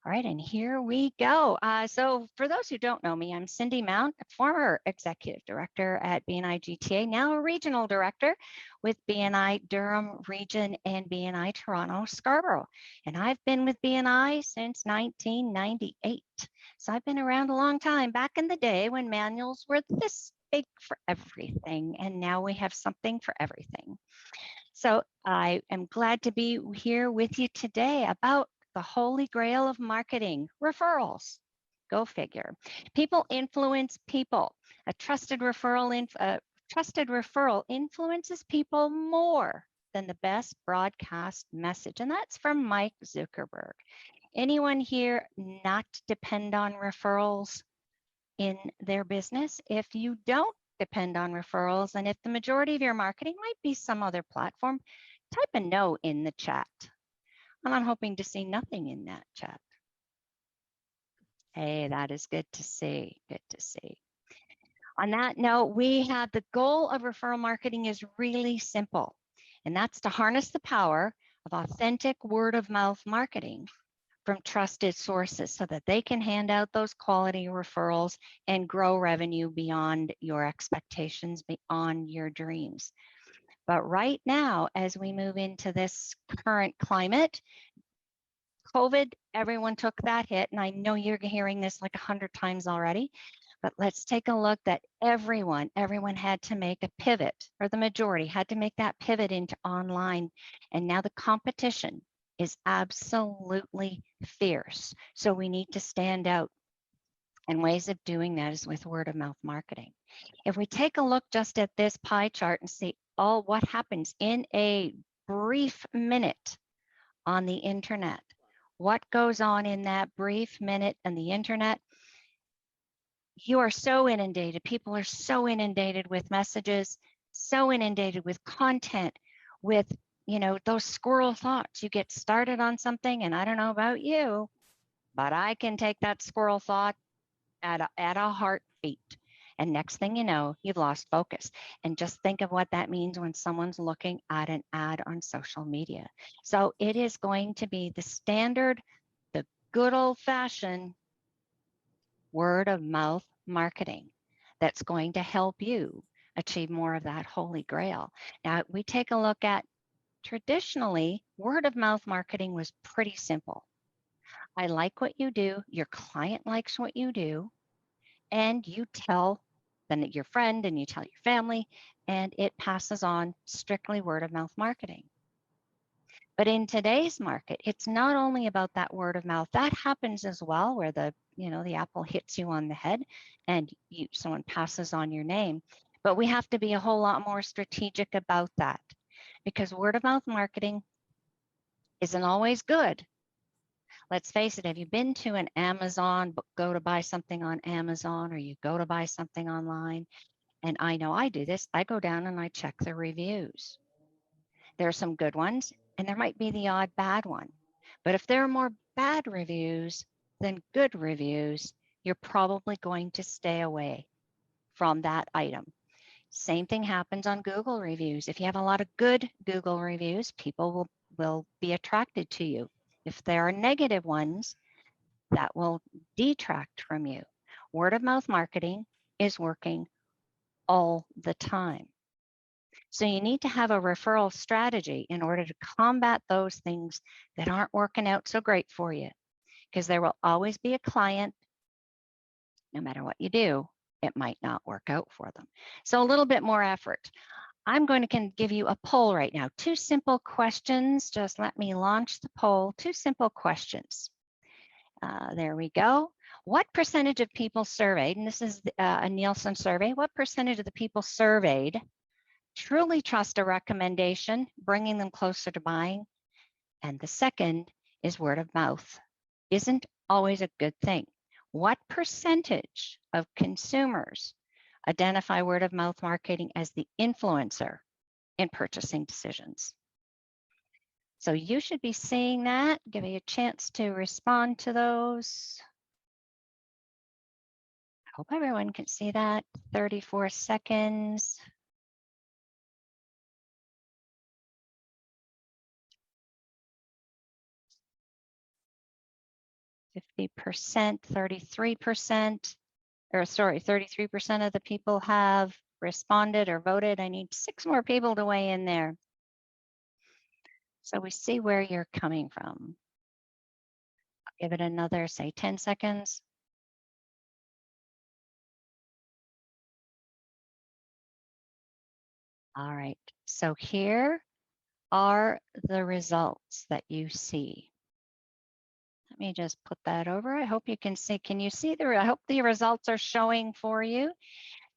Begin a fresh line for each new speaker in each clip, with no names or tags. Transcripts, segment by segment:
All right, and here we go. So for those who don't know me, I'm Cindy Mount, a former executive director at BNI GTA, now a regional director with BNI Durham Region and BNI Toronto Scarborough. And I've been with BNI since 1998. So I've been around a long time, back in the day when manuals were this big for everything. And now we have something for everything. So I am glad to be here with you today about the holy grail of marketing, referrals. Go figure. People influence people. A trusted referral influences people more than the best broadcast message. And that's from Mike Zuckerberg. Anyone here not depend on referrals in their business? If you don't depend on referrals, and if the majority of your marketing might be some other platform, type a no in the chat. And I'm hoping to see nothing in that chat. Hey, that is good to see. Good to see. On that note, we have the goal of referral marketing is really simple, and that's to harness the power of authentic word of mouth marketing from trusted sources so that they can hand out those quality referrals and grow revenue beyond your expectations, beyond your dreams. But right now, as we move into this current climate, COVID, everyone took that hit. And I know you're hearing this like 100 times already, but let's take a look that everyone had to make a pivot, or the majority had to make that pivot into online. And now the competition is absolutely fierce. So we need to stand out. And ways of doing that is with word of mouth marketing. If we take a look just at this pie chart and see all what happens in a brief minute on the internet, what goes on in that brief minute on the internet, you are so inundated. People are so inundated with messages, so inundated with content, with, you know, those squirrel thoughts. You get started on something, and I don't know about you, but I can take that squirrel thought at a heartbeat. And next thing you know, you've lost focus. And just think of what that means when someone's looking at an ad on social media. So it is going to be the standard, the good old fashioned word of mouth marketing that's going to help you achieve more of that holy grail. Now, we take a look at traditionally, word of mouth marketing was pretty simple. I like what you do, your client likes what you do, and you tell then your friend and you tell your family, and it passes on strictly word of mouth marketing. But in today's market, it's not only about that word of mouth. That happens as well, where the apple hits you on the head and someone passes on your name. But we have to be a whole lot more strategic about that, because word of mouth marketing isn't always good. Let's face it, have you been to an Amazon, go to buy something on Amazon, or you go to buy something online? And I know I do this. I go down and I check the reviews. There are some good ones, and there might be the odd bad one. But if there are more bad reviews than good reviews, you're probably going to stay away from that item. Same thing happens on Google reviews. If you have a lot of good Google reviews, people will be attracted to you. If there are negative ones, that will detract from you. Word of mouth marketing is working all the time. So you need to have a referral strategy in order to combat those things that aren't working out so great for you, because there will always be a client, no matter what you do, it might not work out for them. So a little bit more effort. I'm going to give you a poll right now. 2 simple questions. Just let me launch the poll. 2 simple questions. There we go. What percentage of people surveyed, and this is a Nielsen survey, what percentage of the people surveyed truly trust a recommendation, bringing them closer to buying? And the second is word of mouth isn't always a good thing. What percentage of consumers identify word of mouth marketing as the influencer in purchasing decisions? So you should be seeing that. Give me a chance to respond to those. I hope everyone can see that. 34 seconds. 50%, 33%, or sorry, 33% of the people have responded or voted. I need 6 more people to weigh in there. So we see where you're coming from. I'll give it another, say, 10 seconds. All right, so here are the results that you see. Let me just put that over. I hope you can see. Can you see I hope the results are showing for you.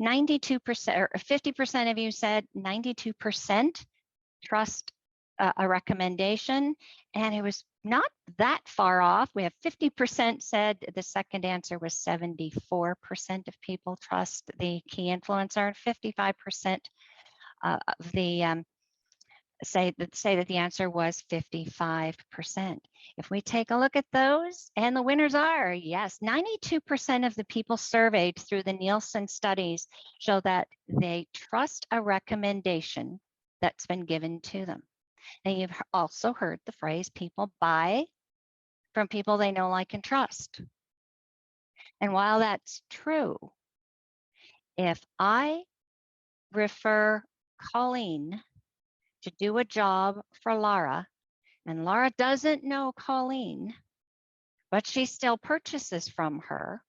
92% or 50% of you said 92% trust a recommendation, and it was not that far off. We have 50% said the second answer was 74% of people trust the key influencer, and 55% of the say that the answer was 55%. If we take a look at those, and the winners are, yes, 92% of the people surveyed through the Nielsen studies show that they trust a recommendation that's been given to them. And you've also heard the phrase, people buy from people they know, like, and trust. And while that's true, if I refer Colleen to do a job for Laura, and Laura doesn't know Colleen, but she still purchases from her.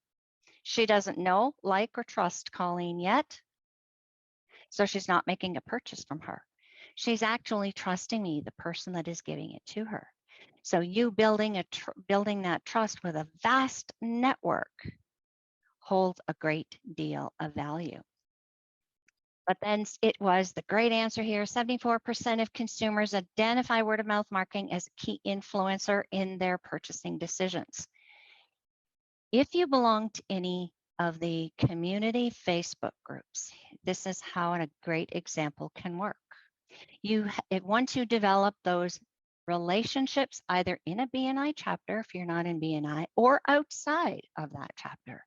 She doesn't know, like, or trust Colleen yet, so she's not making a purchase from her. She's actually trusting me, the person that is giving it to her. So you building that trust with a vast network holds a great deal of value. But then it was the great answer here. 74% of consumers identify word of mouth marketing as a key influencer in their purchasing decisions. If you belong to any of the community Facebook groups, this is how a great example can work. Once you develop those relationships, either in a BNI chapter, if you're not in BNI, or outside of that chapter,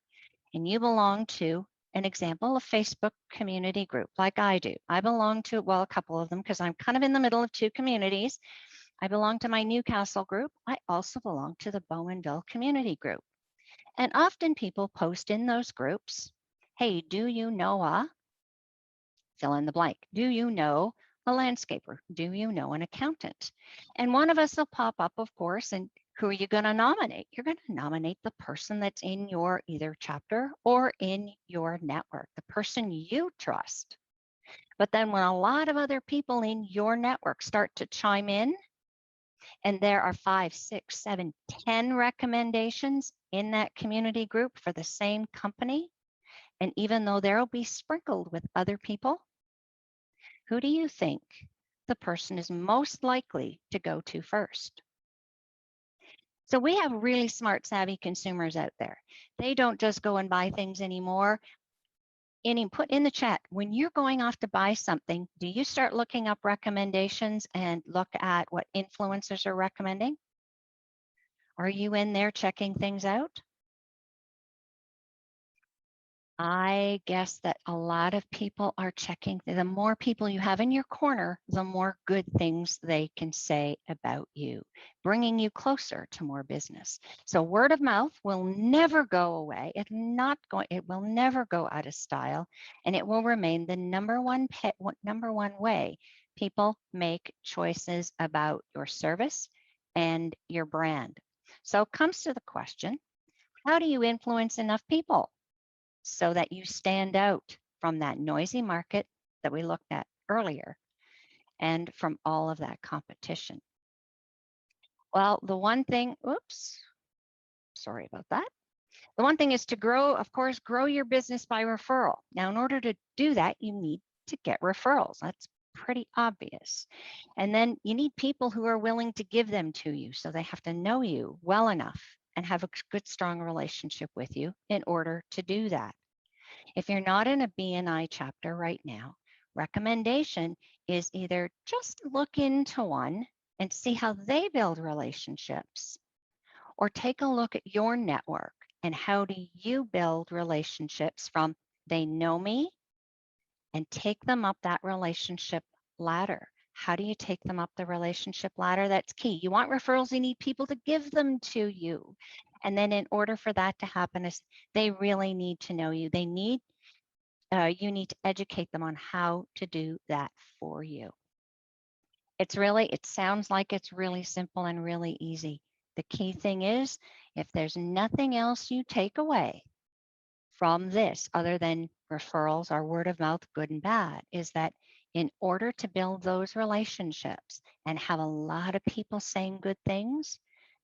and you belong to an example, a Facebook community group like I do. I belong to, well, a couple of them, because I'm kind of in the middle of 2 communities. I belong to my Newcastle group. I also belong to the Bowmanville community group. And often people post in those groups, hey, do you know a, fill in the blank, do you know a landscaper? Do you know an accountant? And one of us will pop up, of course, and who are you going to nominate? You're going to nominate the person that's in your either chapter or in your network, the person you trust. But then when a lot of other people in your network start to chime in, and there are 5, 6, 7, 10 recommendations in that community group for the same company, and even though they'll be sprinkled with other people, who do you think the person is most likely to go to first? So we have really smart, savvy consumers out there. They don't just go and buy things anymore. Put in the chat, when you're going off to buy something, do you start looking up recommendations and look at what influencers are recommending? Are you in there checking things out? I guess that a lot of people are checking. The more people you have in your corner, the more good things they can say about you, bringing you closer to more business. So word of mouth will never go away. It will never go out of style, and it will remain the number one way people make choices about your service and your brand. So it comes to the question, how do you influence enough people so that you stand out from that noisy market that we looked at earlier and from all of that competition? Well, the one thing, sorry about that. The one thing is to grow, of course, grow your business by referral. Now, in order to do that, you need to get referrals. That's pretty obvious. And then you need people who are willing to give them to you. So they have to know you well enough and have a good, strong relationship with you in order to do that. If you're not in a BNI chapter right now, recommendation is either just look into one and see how they build relationships, or take a look at your network and how do you build relationships from they know me and take them up that relationship ladder. How do you take them up the relationship ladder? That's key. You want referrals, you need people to give them to you. And then in order for that to happen, is they really need to know you. They need, you need to educate them on how to do that for you. It's really, it sounds like it's really simple and really easy. The key thing is, if there's nothing else you take away from this other than referrals or word of mouth, good and bad, is that in order to build those relationships and have a lot of people saying good things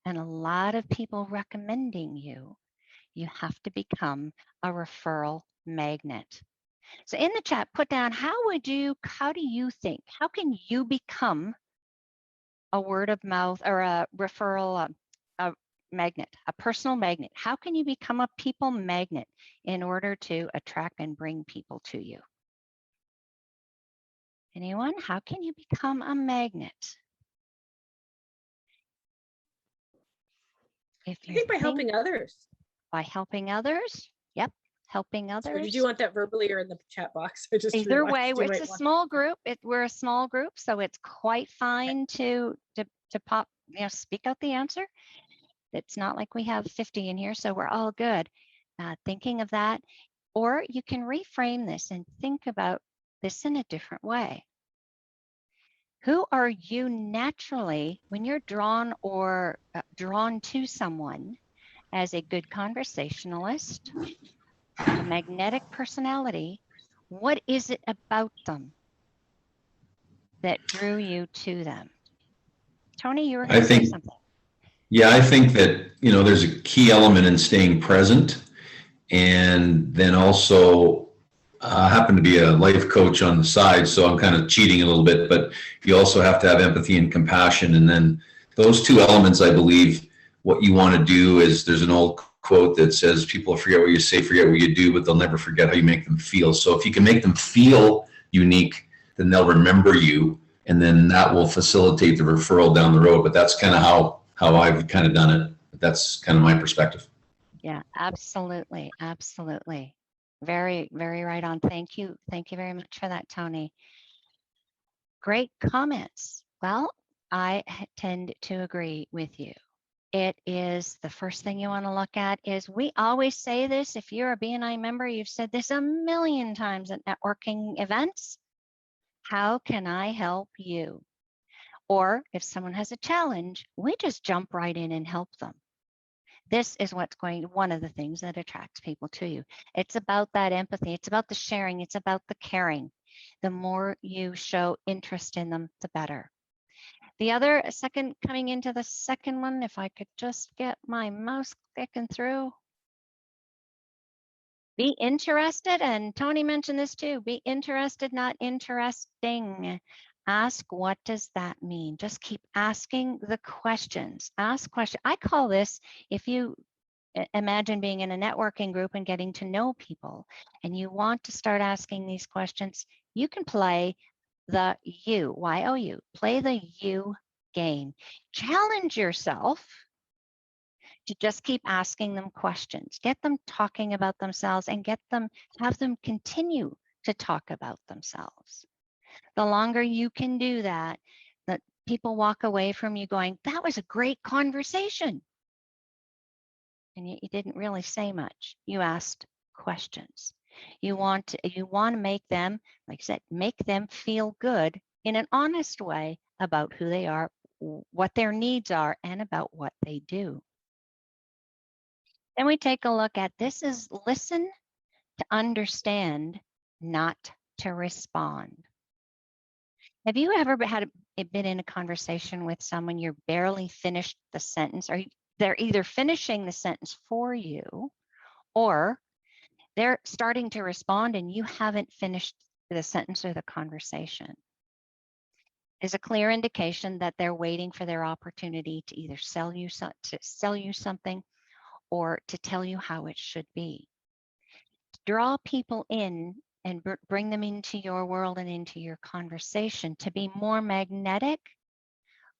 and a lot of people recommending you, you have to become a referral magnet. So in the chat, put down, how do you think, how can you become a word of mouth or a referral a magnet, a personal magnet? How can you become a people magnet in order to attract and bring people to you? Anyone? How can you become a magnet? If you
I think by helping others.
By helping others. Yep. Helping others.
So did you want that verbally or in the chat box? I just
either way, it's a small group. We're a small group, so it's quite fine to pop, speak out the answer. It's not like we have 50 in here, so we're all good. Thinking of that, or you can reframe this and think about this in a different way. Who are you naturally when you're drawn or drawn to someone as a good conversationalist, a magnetic personality? What is it about them that drew you to them? Tony, you were going to say something.
Yeah, I think that, there's a key element in staying present. And then also, I happen to be a life coach on the side, so I'm kind of cheating a little bit, but you also have to have empathy and compassion. And then those two elements, I believe, what you want to do is, there's an old quote that says, people forget what you say, forget what you do, but they'll never forget how you make them feel. So if you can make them feel unique, then they'll remember you, and then that will facilitate the referral down the road. But that's kind of how I've kind of done it. That's kind of my perspective.
Yeah, absolutely. Absolutely. Very, very right on. Thank you. Thank you very much for that, Tony. Great comments. Well, I tend to agree with you. It is the first thing you want to look at is, we always say this, if you're a BNI member, you've said this a million times at networking events. How can I help you? Or if someone has a challenge, we just jump right in and help them. This is one of the things that attracts people to you. It's about that empathy. It's about the sharing. It's about the caring. The more you show interest in them, the better. The other coming into the second one, if I could just get my mouse clicking through. Be interested, and Tony mentioned this too. Be interested, not interesting. Ask, what does that mean? Just keep asking the questions. Ask questions. I call this, if you imagine being in a networking group and getting to know people, and you want to start asking these questions, you can play the you, Y-O-U, play the you game. Challenge yourself to just keep asking them questions, get them talking about themselves, and have them continue to talk about themselves. The longer you can do that, that people walk away from you going, that was a great conversation. And you didn't really say much. You asked questions. You want to make them, like I said, make them feel good in an honest way about who they are, what their needs are, and about what they do. Then we take a look at, this is listen to understand, not to respond. Have you ever been in a conversation with someone, you're barely finished the sentence, or they're either finishing the sentence for you, or they're starting to respond and you haven't finished the sentence or the conversation? Is a clear indication that they're waiting for their opportunity to either sell you something or to tell you how it should be. Draw people in and bring them into your world and into your conversation to be more magnetic.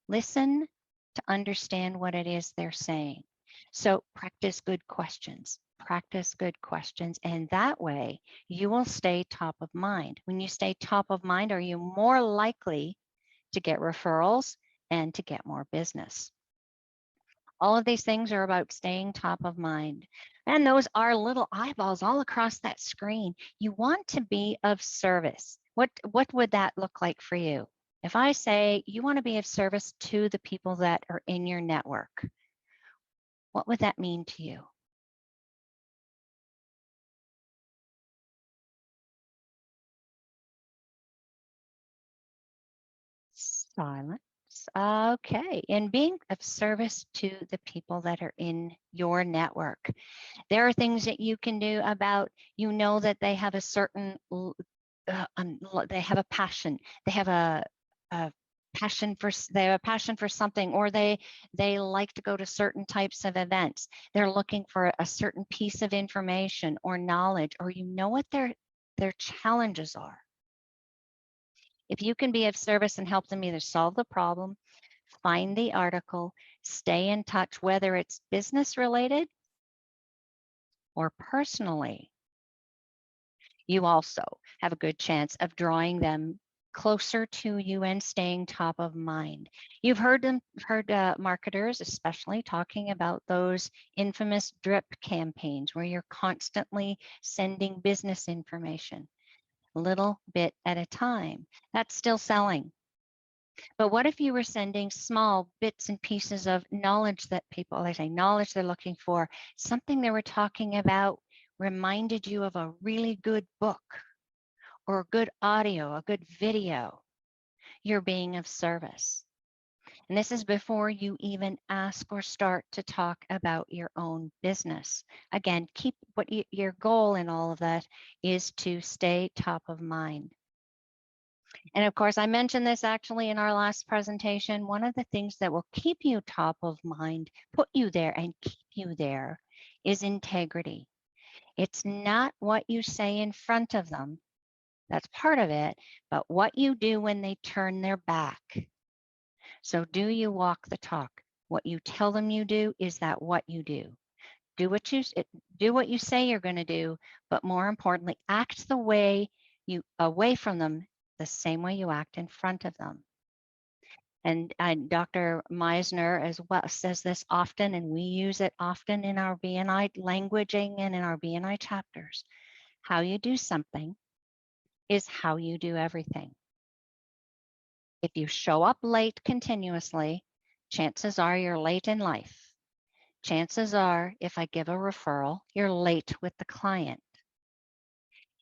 Listen to understand what it is they're saying. So practice good questions. Practice good questions, and that way you will stay top of mind. When you stay top of mind, are you more likely to get referrals and to get more business? All of these things are about staying top of mind. And those are little eyeballs all across that screen. You want to be of service. What would that look like for you? If I say you want to be of service to the people that are in your network, what would that mean to you? Silence. Okay. And being of service to the people that are in your network. There are things that you can do about, you know, that they have a certain, they have a passion. They have a passion for, they have a passion for something, or they like to go to certain types of events. They're looking for a certain piece of information or knowledge, or you know what their challenges are. If you can be of service and help them either solve the problem, find the article, stay in touch, whether it's business related or personally, you also have a good chance of drawing them closer to you and staying top of mind. You've heard marketers especially talking about those infamous drip campaigns where you're constantly sending business information, a little bit at a time. That's still selling. But what if you were sending small bits and pieces of knowledge that people, they say knowledge they're looking for, something they were talking about reminded you of a really good book or a good audio, a good video? You're being of service. And this is before you even ask or start to talk about your own business. Again, keep what your goal in all of that is to stay top of mind. And of course, I mentioned this actually in our last presentation. One of the things that will keep you top of mind, put you there and keep you there, is integrity. It's not what you say in front of them, that's part of it, but what you do when they turn their back. So do you walk the talk? What you tell them you do, is that what you do? Do what you say you're going to do, but more importantly, act the way you away from them the same way you act in front of them. And Dr. Meisner as well says this often, and we use it often in our BNI languaging and in our BNI chapters. How you do something is how you do everything. If you show up late continuously, chances are you're late in life. Chances are, if I give a referral, you're late with the client.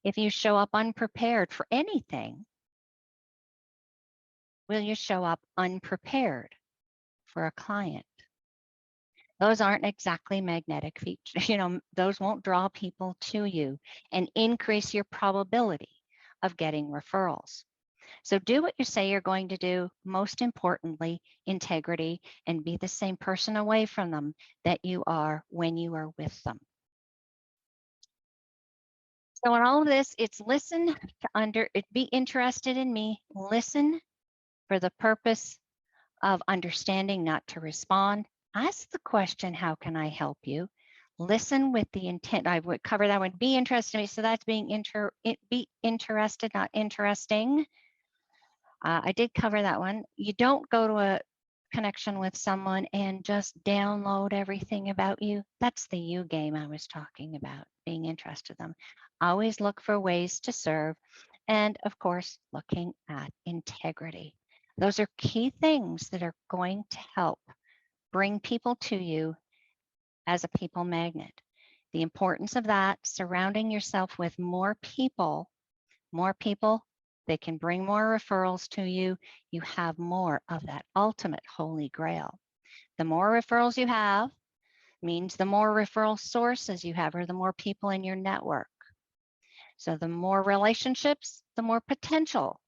If you show up unprepared for anything, will you show up unprepared for a client? Those aren't exactly magnetic features. You know, those won't draw people to you and increase your probability of getting referrals. So do what you say you're going to do. Most importantly, integrity, and be the same person away from them that you are when you are with them. So in all of this, it's listen to be interested in me, listen for the purpose of understanding, not to respond. Ask the question, how can I help you? Listen with the intent. I would cover that one. Be interested in me. So that's being be interested, not interesting. I did cover that one. You don't go to a connection with someone and just download everything about you. That's the you game I was talking about, being interested in them. Always look for ways to serve. And of course, looking at integrity. Those are key things that are going to help bring people to you as a people magnet. The importance of that, surrounding yourself with more people, they can bring more referrals to you. You have more of that ultimate holy grail. The more referrals you have means the more referral sources you have, or the more people in your network. So the more relationships, the more potential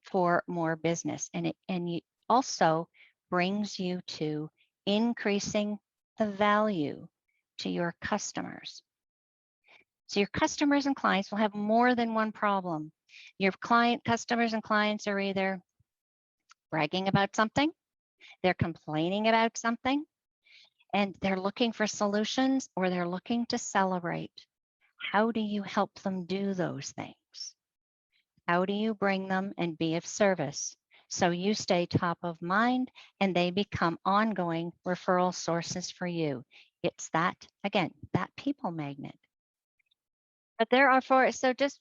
for more business. And it also brings you to increasing the value to your customers. So your customers and clients will have more than one problem. Your customers and clients are either bragging about something, they're complaining about something, and they're looking for solutions, or they're looking to celebrate. How do you help them do those things? How do you bring them and be of service So you stay top of mind and they become ongoing referral sources for you. It's that, again, that people magnet. But there are so just,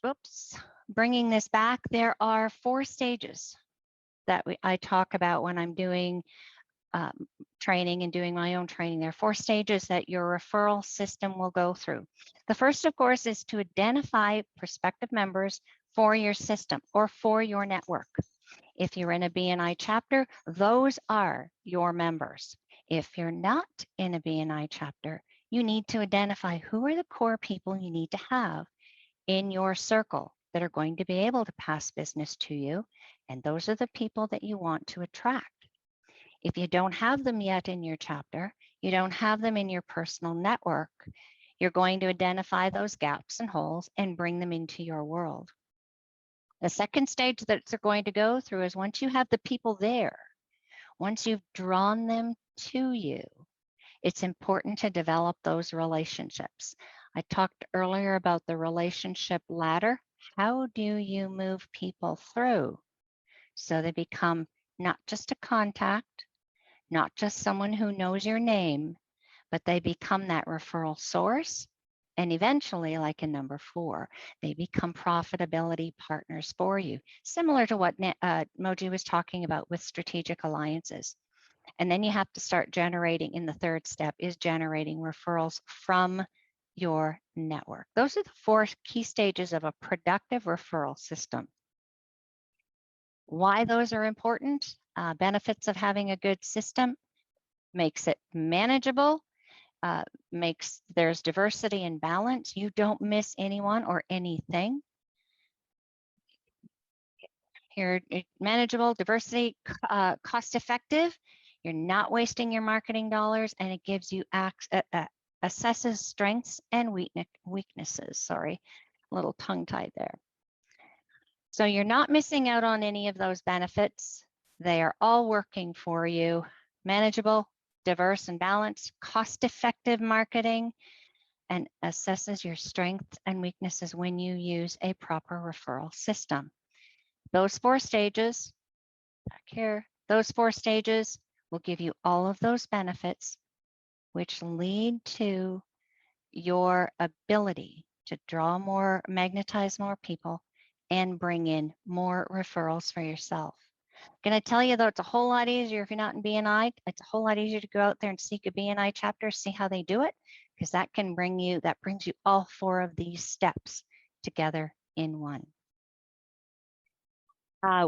bringing this back, there are 4 stages that I talk about when I'm doing training and doing my own training. There are 4 stages that your referral system will go through. The first, of course, is to identify prospective members for your system or for your network. If you're in a BNI chapter, those are your members. If you're not in a BNI chapter, you need to identify who are the core people you need to have in your circle that are going to be able to pass business to you. And those are the people that you want to attract. If you don't have them yet in your chapter, you don't have them in your personal network, you're going to identify those gaps and holes and bring them into your world. The second stage that they're going to go through is once you have the people there, once you've drawn them to you, it's important to develop those relationships. I talked earlier about the relationship ladder. How do you move people through so they become not just a contact, not just someone who knows your name, but they become that referral source. And eventually, like in number 4, they become profitability partners for you, similar to what Moji was talking about with strategic alliances. And then you have to start generating, in the third step, is generating referrals from your network. Those are the 4 key stages of a productive referral system. Why those are important? Benefits of having a good system: makes it manageable, there's diversity and balance. You don't miss anyone or anything. You're manageable, diversity, cost effective. You're not wasting your marketing dollars, and it gives you assesses strengths and weaknesses. Sorry, a little tongue tied there. So you're not missing out on any of those benefits. They are all working for you. Manageable, diverse and balanced, cost-effective marketing, and assesses your strengths and weaknesses when you use a proper referral system. Those 4 stages, back here, those 4 stages will give you all of those benefits, which lead to your ability to draw more, magnetize more people, and bring in more referrals for yourself. I'm going to tell you, though, it's a whole lot easier if you're not in BNI. It's a whole lot easier to go out there and seek a BNI chapter, see how they do it, because that brings you all 4 of these steps together in one.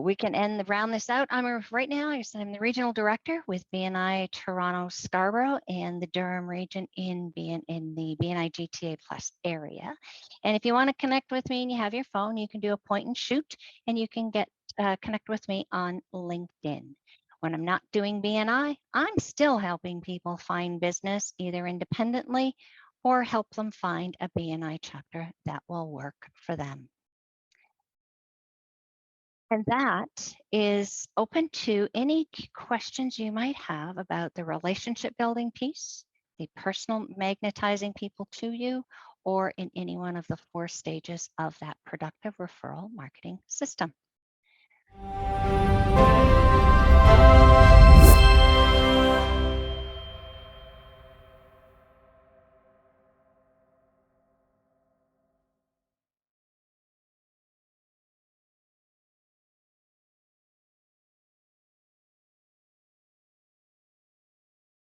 We can round this out. Right now, I'm the regional director with BNI Toronto Scarborough and the Durham region in the BNI GTA Plus area. And if you want to connect with me and you have your phone, you can do a point and shoot, and you can connect with me on LinkedIn. When I'm not doing BNI, I'm still helping people find business either independently or help them find a BNI chapter that will work for them. And that is open to any questions you might have about the relationship building piece, the personal magnetizing people to you, or in any one of the 4 stages of that productive referral marketing system.